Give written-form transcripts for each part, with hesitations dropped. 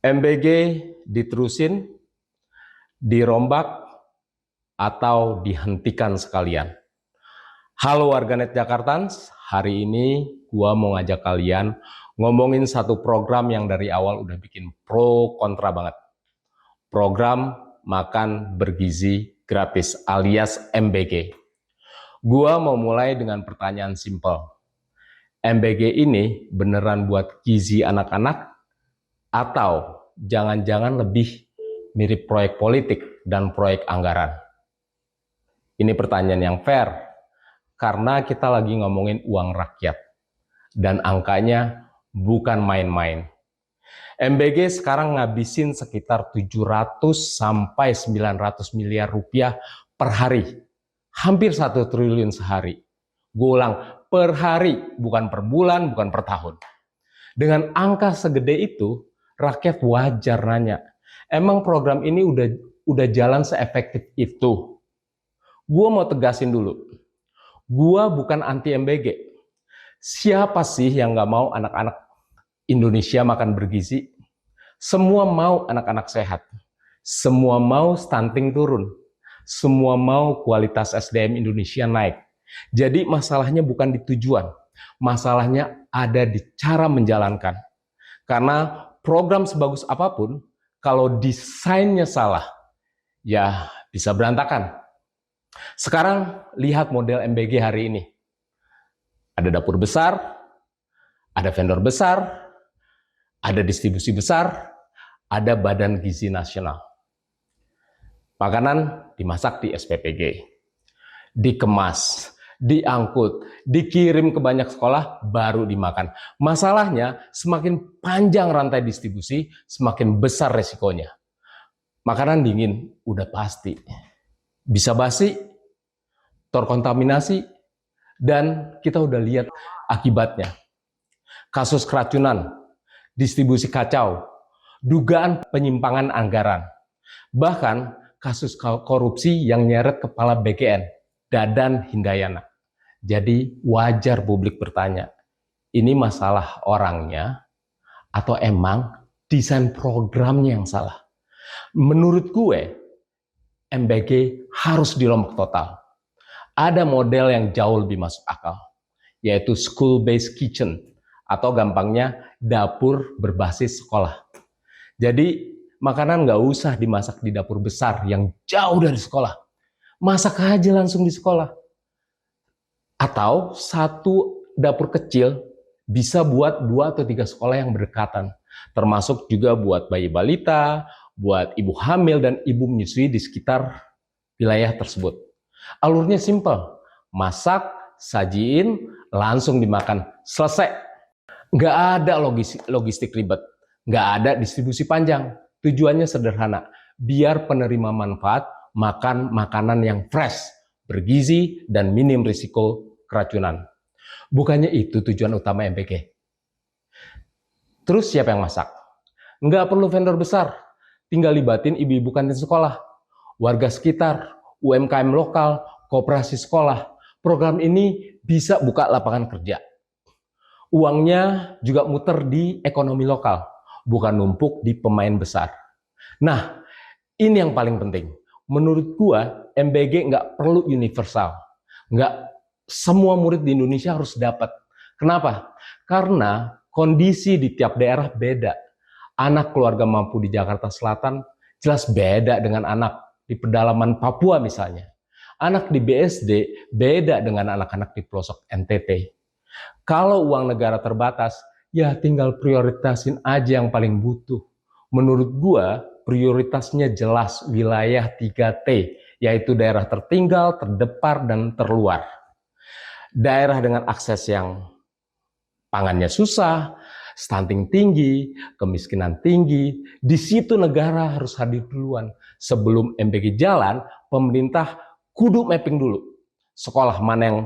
MBG diterusin, dirombak, atau dihentikan sekalian. Halo warganet Jakartans, hari ini gua mau ngajak kalian ngomongin satu program yang dari awal udah bikin pro kontra banget. Program makan bergizi gratis alias MBG. Gua mau mulai dengan pertanyaan simpel. MBG ini beneran buat gizi anak-anak atau jangan-jangan lebih mirip proyek politik dan proyek anggaran? Ini pertanyaan yang fair, karena kita lagi ngomongin uang rakyat, dan angkanya bukan main-main. MBG sekarang ngabisin sekitar 700 sampai 900 miliar rupiah per hari. Hampir 1 triliun sehari. Gue ulang, per hari, bukan per bulan, bukan per tahun. Dengan angka segede itu, rakyat wajar nanya, emang program ini udah jalan seefektif itu? Gue mau tegasin dulu, gue bukan anti MBG. Siapa sih yang gak mau anak-anak Indonesia makan bergizi? Semua mau anak-anak sehat. Semua mau stunting turun. Semua mau kualitas SDM Indonesia naik. Jadi masalahnya bukan di tujuan. Masalahnya ada di cara menjalankan. Karena program sebagus apapun, kalau desainnya salah, ya bisa berantakan. Sekarang lihat model MBG hari ini. Ada dapur besar, ada vendor besar, ada distribusi besar, ada Badan Gizi Nasional. Makanan dimasak di SPPG, dikemas, diangkut, dikirim ke banyak sekolah, baru dimakan. Masalahnya, semakin panjang rantai distribusi, semakin besar resikonya. Makanan dingin udah pasti bisa basi, terkontaminasi, dan kita udah lihat akibatnya. Kasus keracunan, distribusi kacau, dugaan penyimpangan anggaran, bahkan kasus korupsi yang nyeret kepala BKN, Dadan Hindayana. Jadi wajar publik bertanya, ini masalah orangnya atau emang desain programnya yang salah? Menurut gue, MBG harus dirombak total. Ada model yang jauh lebih masuk akal, yaitu school-based kitchen, atau gampangnya dapur berbasis sekolah. Jadi makanan nggak usah dimasak di dapur besar yang jauh dari sekolah. Masak aja langsung di sekolah. Atau satu dapur kecil bisa buat 2 atau 3 sekolah yang berdekatan. Termasuk juga buat bayi balita, buat ibu hamil dan ibu menyusui di sekitar wilayah tersebut. Alurnya simpel, masak, sajiin, langsung dimakan, selesai. Nggak ada logistik ribet, nggak ada distribusi panjang. Tujuannya sederhana, biar penerima manfaat makan makanan yang fresh, bergizi, dan minim risiko keracunan. Bukannya itu tujuan utama MBG. Terus siapa yang masak? Nggak perlu vendor besar, tinggal libatin ibu-ibu kantin sekolah, warga sekitar, UMKM lokal, koperasi sekolah. Program ini bisa buka lapangan kerja. Uangnya juga muter di ekonomi lokal, bukan numpuk di pemain besar. Nah, ini yang paling penting. Menurut gua, MBG nggak perlu universal. Nggak semua murid di Indonesia harus dapat. Kenapa? Karena kondisi di tiap daerah beda. Anak keluarga mampu di Jakarta Selatan jelas beda dengan anak di pedalaman Papua misalnya. Anak di BSD beda dengan anak-anak di pelosok NTT. Kalau uang negara terbatas, ya tinggal prioritasin aja yang paling butuh. Menurut gua, prioritasnya jelas wilayah 3T, yaitu daerah tertinggal, terdepar, dan terluar. Daerah dengan akses yang pangannya susah, stunting tinggi, kemiskinan tinggi, di situ negara harus hadir duluan. Sebelum MBG jalan, pemerintah kudu mapping dulu. Sekolah mana yang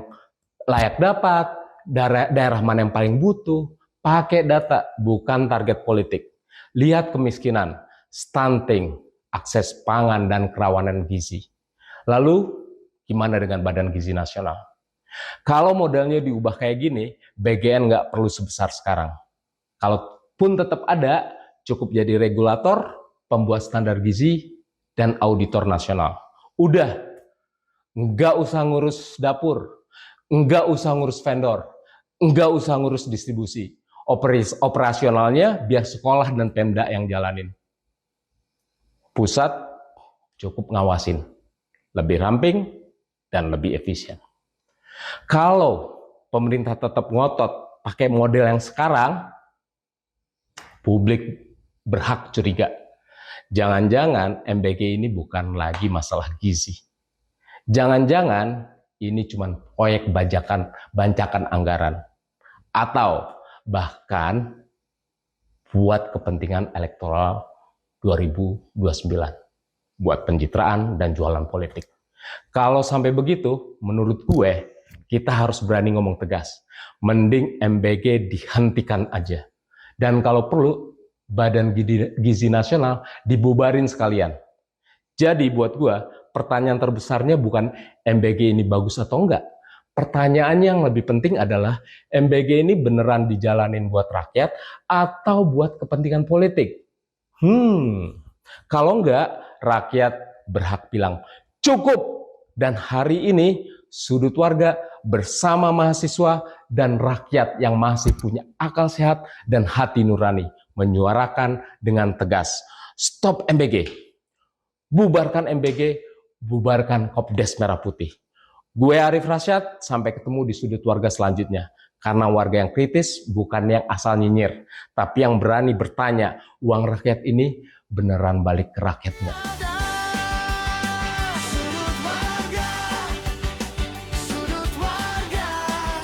layak dapat, daerah mana yang paling butuh, pakai data, bukan target politik. Lihat kemiskinan, stunting, akses pangan, dan kerawanan gizi. Lalu, gimana dengan Badan Gizi Nasional? Kalau modelnya diubah kayak gini, BGN nggak perlu sebesar sekarang. Kalaupun tetap ada, cukup jadi regulator, pembuat standar gizi, dan auditor nasional. Udah, nggak usah ngurus dapur, nggak usah ngurus vendor, nggak usah ngurus distribusi. Operasionalnya biar sekolah dan Pemda yang jalanin. Pusat cukup ngawasin, lebih ramping dan lebih efisien. Kalau pemerintah tetap ngotot pakai model yang sekarang, publik berhak curiga. Jangan-jangan MBG ini bukan lagi masalah gizi. Jangan-jangan ini cuma proyek bancakan anggaran. Atau bahkan buat kepentingan elektoral 2029. Buat pencitraan dan jualan politik. Kalau sampai begitu, menurut gue, kita harus berani ngomong tegas. Mending MBG dihentikan aja. Dan kalau perlu, Badan Gizi Nasional dibubarin sekalian. Jadi buat gua, pertanyaan terbesarnya bukan MBG ini bagus atau enggak. Pertanyaan yang lebih penting adalah MBG ini beneran dijalanin buat rakyat atau buat kepentingan politik. Kalau enggak, rakyat berhak bilang cukup. Dan hari ini sudut warga bersama mahasiswa dan rakyat yang masih punya akal sehat dan hati nurani menyuarakan dengan tegas, stop MBG, bubarkan MBG, bubarkan Kopdes Merah Putih. Gue Arif Rasyad, sampai ketemu di sudut warga selanjutnya. Karena warga yang kritis bukan yang asal nyinyir, tapi yang berani bertanya, uang rakyat ini beneran balik ke rakyat nggak?